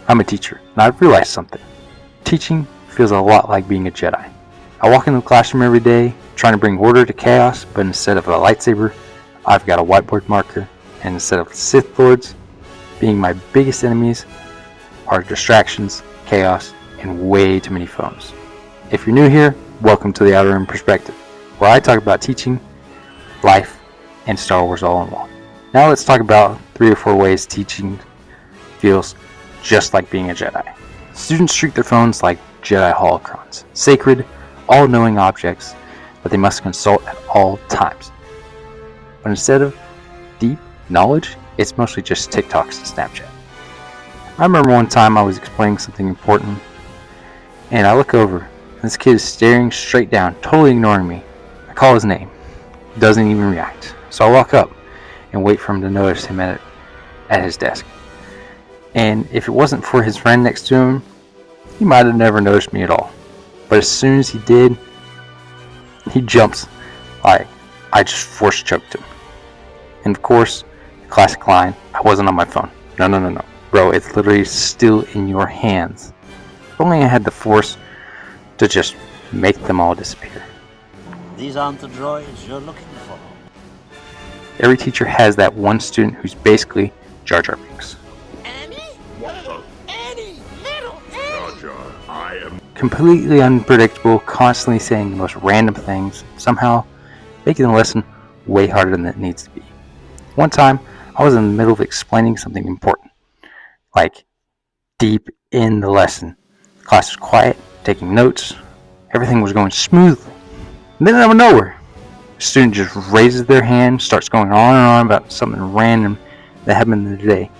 I'm a teacher, and I've realized something. Teaching feels a lot like being a Jedi. I walk into the classroom every day trying to bring order to chaos, but instead of a lightsaber, I've got a whiteboard marker, and instead of Sith Lords being my biggest enemies are distractions, chaos, and way too many phones. If you're new here, welcome to the Outer Rim Perspective, where I talk about teaching, life, and Star Wars all in one. Now let's talk about 3 or 4 ways teaching feels just like being a Jedi. Students treat their phones like Jedi holocrons, sacred, all-knowing objects that they must consult at all times. But instead of deep knowledge, it's mostly just TikToks and Snapchat. I remember one time I was explaining something important, and I look over, and this kid is staring straight down, totally ignoring me. I call his name. He doesn't even react. So I walk up and wait for him to notice him at his desk. And if it wasn't for his friend next to him, he might have never noticed me at all. But as soon as he did, he jumps like I just force choked him. And of course, the classic line, I wasn't on my phone. No. Bro, it's literally still in your hands. If only I had the force to just make them all disappear. These aren't the droids you're looking for. Every teacher has that one student who's basically Jar Jar Binks. Completely unpredictable, constantly saying the most random things, somehow making the lesson way harder than it needs to be. One time, I was in the middle of explaining something important, like deep in the lesson. The class was quiet, taking notes, everything was going smoothly. And then out of nowhere, a student just raises their hand, starts going on and on about something random that happened in the day.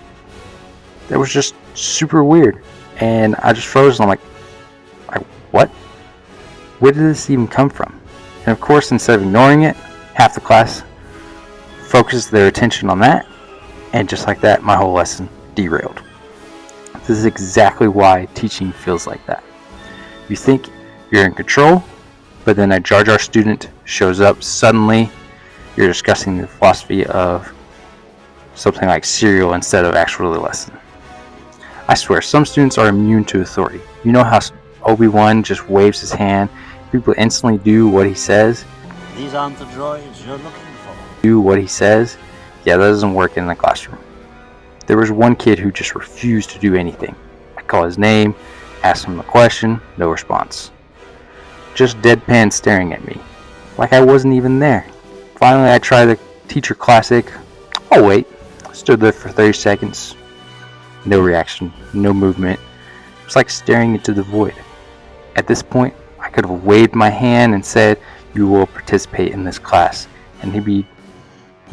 That was just super weird, and I just froze and I'm like, what? Where did this even come from? And of course, instead of ignoring it, half the class focuses their attention on that, and just like that, my whole lesson derailed. This is exactly why teaching feels like that. You think you're in control, but then a Jar Jar student shows up, suddenly you're discussing the philosophy of something like cereal instead of actually a lesson. I swear, some students are immune to authority. You know how Obi-Wan just waves his hand, people instantly do what he says. These aren't the droids you're looking for. Do what he says. Yeah, that doesn't work in the classroom. There was one kid who just refused to do anything. I call his name, ask him a question, no response. Just deadpan staring at me, like I wasn't even there. Finally, I tried the teacher classic. Oh wait, stood there for 30 seconds. No reaction, no movement. It was like staring into the void. At this point, I could have waved my hand and said, "You will participate in this class," and he'd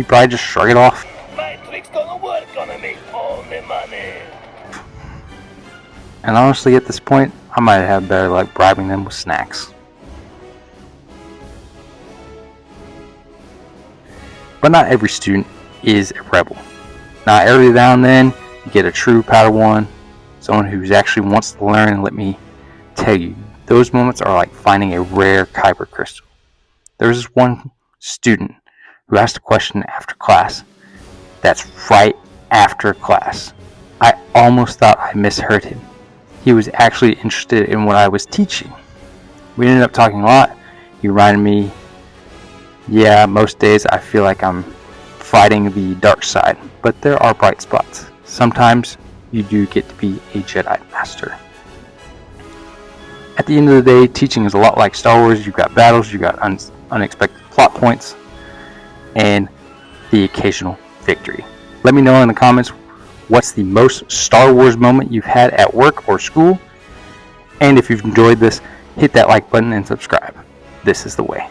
probably just shrug it off. My trick's gonna work, gonna make all the money. And honestly, at this point, I might have had better luck bribing them with snacks. But not every student is a rebel. Now, every now and then, you get a true Padawan, someone who actually wants to learn, and let me tell you, those moments are like finding a rare Kyber crystal. There was this one student who asked a question after class. That's right after class. I almost thought I misheard him. He was actually interested in what I was teaching. We ended up talking a lot. He reminded me, yeah, most days I feel like I'm fighting the dark side, but there are bright spots. Sometimes you do get to be a Jedi Master. At the end of the day, teaching is a lot like Star Wars. You've got battles, you've got unexpected plot points, and the occasional victory. Let me know in the comments what's the most Star Wars moment you've had at work or school. And if you've enjoyed this, hit that like button and subscribe. This is the way.